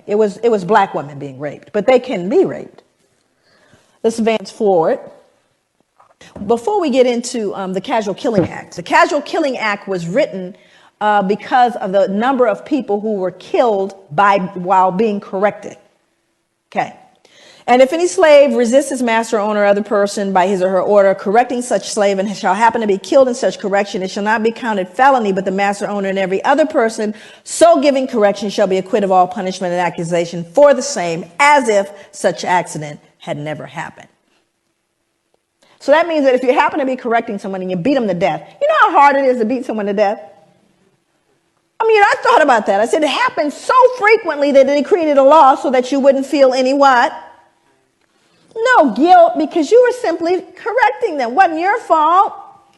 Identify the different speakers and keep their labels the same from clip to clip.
Speaker 1: It was black women being raped, but they can be raped. Let's advance forward. Before we get into the Casual Killing Act, the Casual Killing Act was written because of the number of people who were killed while being corrected. Okay. And if any slave resists his master, owner, or other person by his or her order, correcting such slave and shall happen to be killed in such correction, it shall not be counted felony, but the master, owner, and every other person so giving correction shall be acquitted of all punishment and accusation for the same, as if such accident had never happened. So that means that if you happen to be correcting someone and you beat them to death, you know how hard it is to beat someone to death? I mean, I thought about that. I said it happens so frequently that they created a law so that you wouldn't feel any what? No guilt, because you were simply correcting them. It wasn't your fault.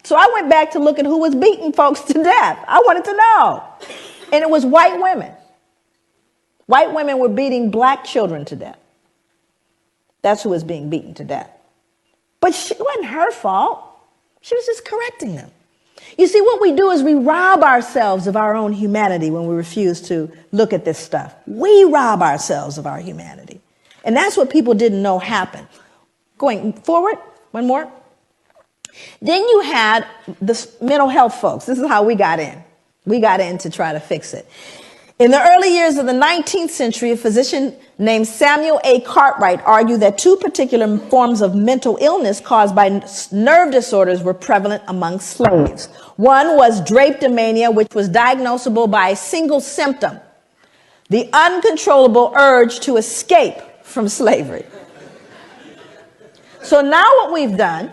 Speaker 1: So I went back to look at who was beating folks to death. I wanted to know. And it was white women. White women were beating black children to death. That's who was being beaten to death. But it wasn't her fault. She was just correcting them. You see, what we do is we rob ourselves of our own humanity when we refuse to look at this stuff. We rob ourselves of our humanity. And that's what people didn't know happened. Going forward, one more. Then you had the mental health folks. This is how we got in. We got in to try to fix it. In the early years of the 19th century, a physician named Samuel A. Cartwright argued that two particular forms of mental illness caused by nerve disorders were prevalent among slaves. One was drapetomania, which was diagnosable by a single symptom: the uncontrollable urge to escape from slavery. So now what we've done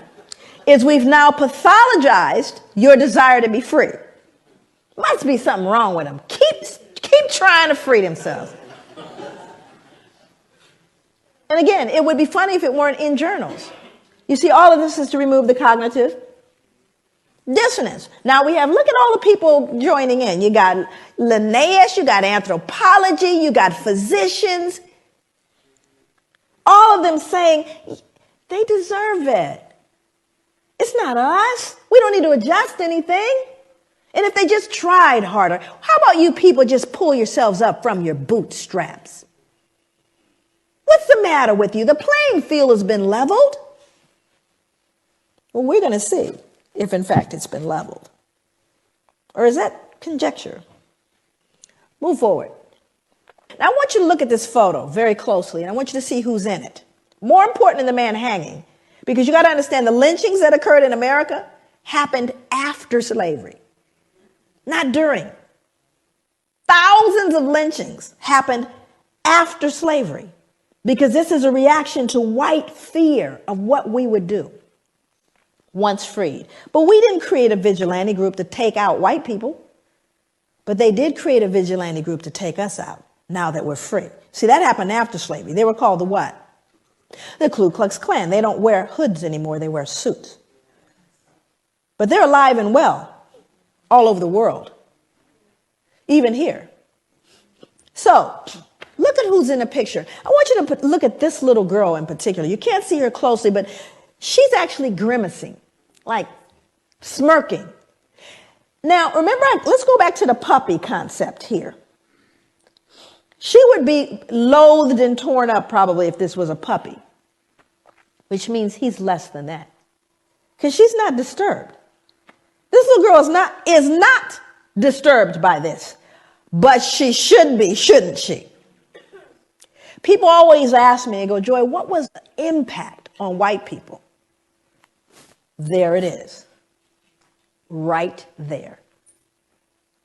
Speaker 1: is we've now pathologized your desire to be free. Must be something wrong with them. Keep trying to free themselves. And again, it would be funny if it weren't in journals. You see, all of this is to remove the cognitive dissonance. Now we have, look at all the people joining in. You got Linnaeus, you got anthropology, you got physicians. All of them saying they deserve it. It's not us. We don't need to adjust anything. And if they just tried harder, how about you people just pull yourselves up from your bootstraps? What's the matter with you? The playing field has been leveled. Well, we're going to see if, in fact, it's been leveled. Or is that conjecture? Move forward. Now, I want you to look at this photo very closely, and I want you to see who's in it. More important than the man hanging, because you got to understand the lynchings that occurred in America happened after slavery, not during. Thousands of lynchings happened after slavery, because this is a reaction to white fear of what we would do once freed. But we didn't create a vigilante group to take out white people, but they did create a vigilante group to take us out now that we're free. See, that happened after slavery. They were called the what? The Ku Klux Klan. They don't wear hoods anymore. They wear suits. But they're alive and well all over the world, even here. So look at who's in the picture. I want you to look at this little girl in particular. You can't see her closely, but she's actually grimacing, like smirking. Now, remember, let's go back to the puppy concept here. She would be loathed and torn up probably if this was a puppy, which means he's less than that, because she's not disturbed. This little girl is not disturbed by this, but she should be, shouldn't she? People always ask me, they go, Joy, what was the impact on white people? There it is, right there.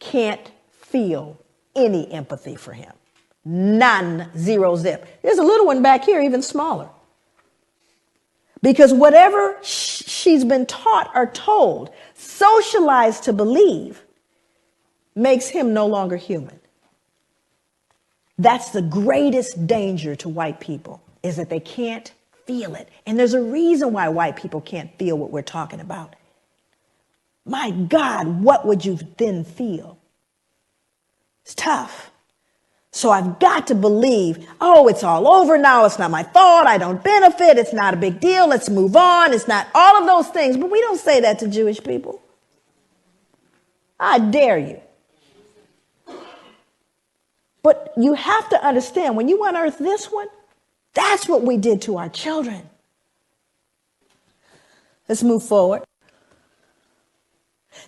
Speaker 1: Can't feel any empathy for him. None, zero, zip. There's a little one back here, even smaller. Because whatever she's been taught or told, socialized to believe, makes him no longer human. That's the greatest danger to white people, is that they can't feel it. And there's a reason why white people can't feel what we're talking about. My God, what would you then feel? It's tough. So I've got to believe, oh, it's all over now. It's not my fault. I don't benefit. It's not a big deal. Let's move on. It's not all of those things. But we don't say that to Jewish people. I dare you. But you have to understand, when you unearth this one, that's what we did to our children. Let's move forward.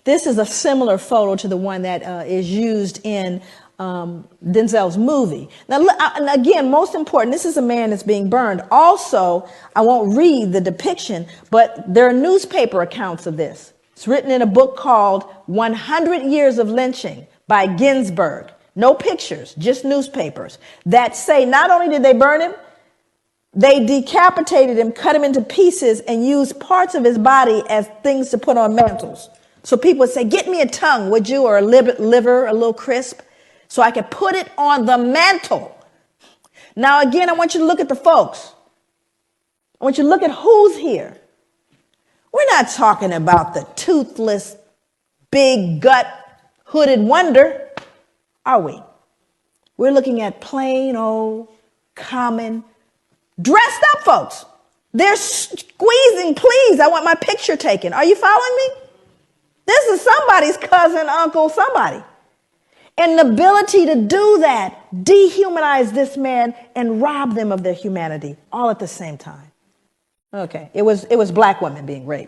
Speaker 1: This is a similar photo to the one that is used in Denzel's movie. Now, and again, most important, this is a man that's being burned. Also, I won't read the depiction, but there are newspaper accounts of this. It's written in a book called 100 Years of Lynching by Ginsburg. No pictures, just newspapers that say not only did they burn him, they decapitated him, cut him into pieces, and used parts of his body as things to put on mantles. So people would say, get me a tongue, would you? Or a liver, a little crisp, so I could put it on the mantle. Now, again, I want you to look at the folks. I want you to look at who's here. We're not talking about the toothless, big gut, hooded wonder, are we? We're looking at plain old, common, dressed up folks. They're squeezing, please, I want my picture taken. Are you following me? This is somebody's cousin, uncle, somebody. And the ability to do that, dehumanize this man and rob them of their humanity all at the same time. Okay, it was black women being raped.